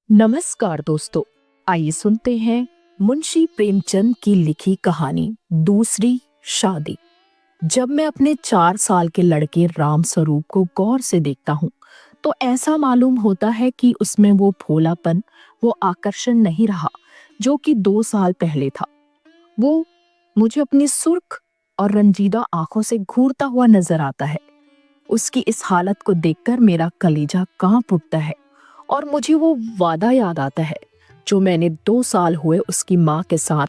नमस्कार दोस्तों, आइए सुनते हैं मुंशी प्रेमचंद की लिखी कहानी दूसरी शादी। जब मैं अपने 4 साल के लड़के राम स्वरूप को गौर से देखता हूँ तो ऐसा मालूम होता है कि उसमें वो भोलापन, वो आकर्षण नहीं रहा जो कि 2 साल पहले था। वो मुझे अपनी सुर्ख और रंजीदा आंखों से घूरता हुआ नजर आता है। उसकी इस हालत को देखकर मेरा कलेजा कांप उठता है और मुझे वो वादा याद आता है जो मैंने 2 साल हुए उसकी माँ के साथ,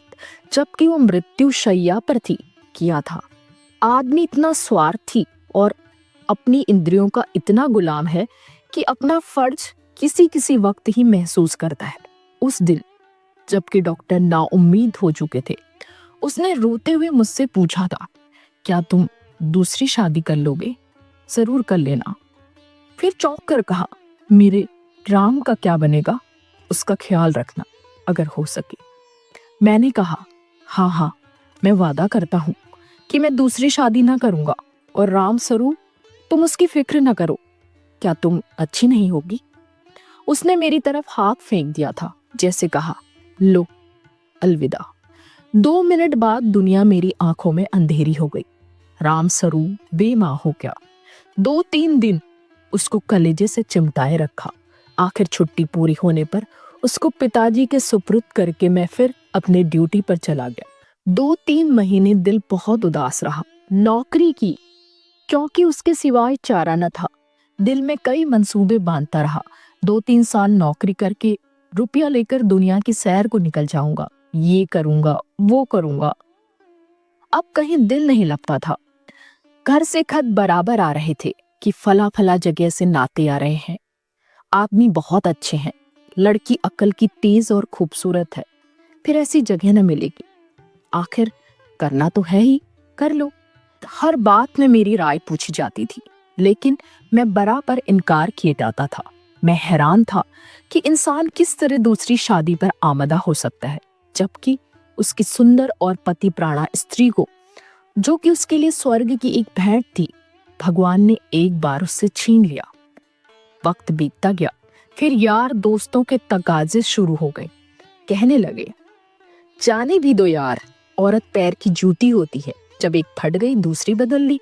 जबकि वो मृत्यु शैया पर थी, किया था। आदमी इतना स्वार्थी और अपनी इंद्रियों का इतना गुलाम है कि अपना फर्ज किसी किसी वक्त ही महसूस करता है। उस दिन जबकि डॉक्टर नाउम्मीद हो चुके थे, उसने रोते हुए मुझसे पूछा था, क्या तुम दूसरी शादी कर लोगे? जरूर कर लेना। फिर चौंक कर कहा, मेरे राम का क्या बनेगा? उसका ख्याल रखना अगर हो सके। मैंने कहा, हाँ हाँ, मैं वादा करता हूँ कि मैं दूसरी शादी ना करूंगा। और राम स्वरूप, तुम उसकी फिक्र न करो। क्या तुम अच्छी नहीं होगी? उसने मेरी तरफ हाथ फेंक दिया था, जैसे कहा, लो, अलविदा। 2 मिनट बाद दुनिया मेरी आंखों में अंधेरी हो गई। राम स्वरूप बेमां हो गया। 2-3 दिन उसको कलेजे से चिमटाए रखा। आखिर छुट्टी पूरी होने पर उसको पिताजी के सुपुर्द करके मैं फिर अपने ड्यूटी पर चला गया। 2-3 महीने दिल बहुत उदास रहा। नौकरी की, क्योंकि उसके सिवाय चारा न था। दिल में कई मंसूबे बांधता रहा। 2-3 साल नौकरी करके रुपया लेकर दुनिया की सैर को निकल जाऊंगा, ये करूंगा, वो करूंगा। अब कहीं दिल नहीं लगता था। घर से खत बराबर आ रहे थे कि फला फला जगह से नाते आ रहे हैं, आदमी बहुत अच्छे हैं, लड़की अक्ल की तेज और खूबसूरत है, फिर ऐसी जगह न मिलेगी। आखिर करना तो है ही, कर लो। हर बात में मेरी राय पूछी जाती थी, लेकिन मैं बराबर इनकार किए जाता था। मैं हैरान था कि इंसान किस तरह दूसरी शादी पर आमदा हो सकता है, जबकि उसकी सुंदर और पति प्राणा स्त्री को, जो कि उसके लिए स्वर्ग की एक भेंट थी, भगवान ने एक बार उससे छीन लिया। वक्त बीतता गया, फिर यार दोस्तों के तकाजे शुरू हो गए। कहने लगे, जाने भी दो यार, औरत पैर की जूती होती है, जब एक फट गई दूसरी बदल ली।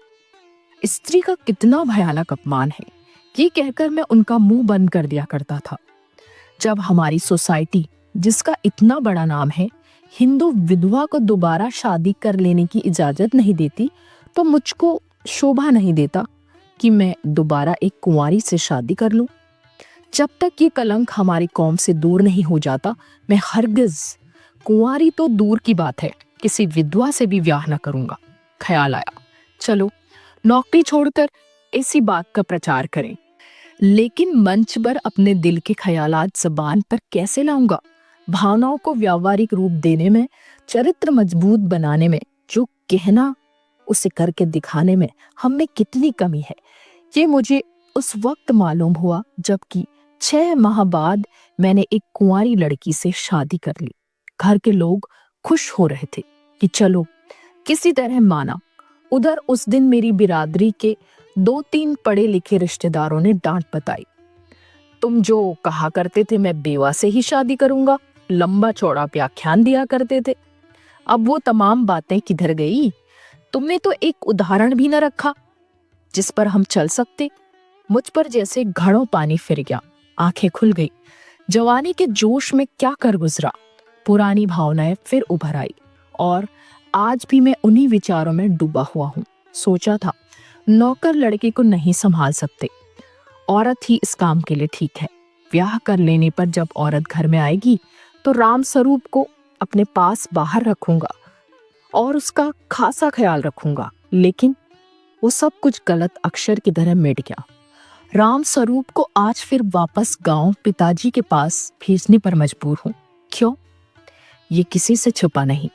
स्त्री का कितना भयानक अपमान है, ये कहकर मैं उनका मुंह बंद कर दिया करता था। जब हमारी सोसाइटी, जिसका इतना बड़ा नाम है, हिंदू विधवा को दोबारा शादी कर लेने की इजाजत नहीं देती, तो मुझको शोभा नहीं देता कि मैं दोबारा एक कुंवारी से शादी कर लूं। जब तक ये कलंक हमारी कौम से दूर नहीं हो जाता, मैं हरगिज, कुंवारी तो दूर की बात है, किसी विधवा से भी ब्याह न करूंगा। ख्याल आया, चलो नौकरी छोड़कर ऐसी बात का प्रचार करें। लेकिन मंच पर अपने दिल के ख्यालात ज़बान पर कैसे लाऊंगा? भावनाओं को व्यावहारिक रूप देने में, चरित्र मजबूत बनाने में, जो कहना उसे करके दिखाने में हम में कितनी कमी है, ये मुझे उस वक्त मालूम हुआ जबकि 6 माह बाद मैंने एक कुंवारी लड़की से शादी कर ली। घर के लोग खुश हो रहे थे कि चलो किसी तरह माना। उधर उस दिन मेरी बिरादरी के 2-3 पढ़े लिखे रिश्तेदारों ने डांट बताई। तुम जो कहा करते थे मैं बेवा से ही शादी करूंगा, लंबा चौड़ा व्याख्यान दिया करते थे, अब वो तमाम बातें किधर गई? तुमने तो एक उदाहरण भी न रखा जिस पर हम चल सकते। मुझ पर जैसे घड़ों पानी फिर गया, आंखें खुल गई। जवानी के जोश में क्या कर गुजरा, पुरानी भावनाएं फिर उभर आई और आज भी मैं उन्हीं विचारों में डूबा हुआ हूँ। सोचा था नौकर लड़के को नहीं संभाल सकते, औरत ही इस काम के लिए ठीक है। ब्याह कर लेने पर जब औरत घर में आएगी तो राम स्वरूप को अपने पास बाहर रखूंगा और उसका खासा ख्याल रखूंगा। लेकिन वो सब कुछ गलत अक्षर की तरह मिट गया। राम स्वरूप को आज फिर वापस गांव पिताजी के पास भेजने पर मजबूर हूं। क्यों? ये किसी से छुपा नहीं।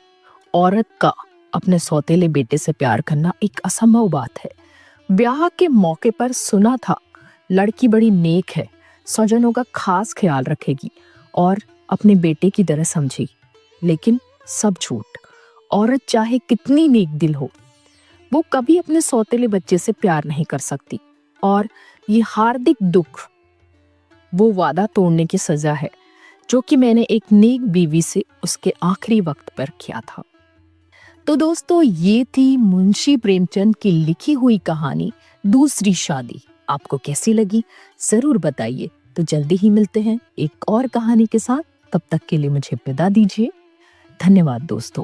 औरत का अपने सौतेले बेटे से प्यार करना एक असंभव बात है। ब्याह के मौके पर सुना था लड़की बड़ी नेक है, स्वजनों का खास ख्याल रखेगी और अपने बेटे की तरह समझेगी। लेकिन सब झूठ। औरत चाहे कितनी नेक दिल हो, वो कभी अपने सौतेले बच्चे से प्यार नहीं कर सकती। और ये हार्दिक दुख वो वादा तोड़ने की सजा है जो कि मैंने एक नेक बीवी से उसके आखिरी वक्त पर किया था। तो दोस्तों, ये थी मुंशी प्रेमचंद की लिखी हुई कहानी दूसरी शादी। आपको कैसी लगी जरूर बताइए। तो जल्दी ही मिलते हैं एक और कहानी के साथ। तब तक के लिए मुझे विदा दीजिए। धन्यवाद दोस्तों।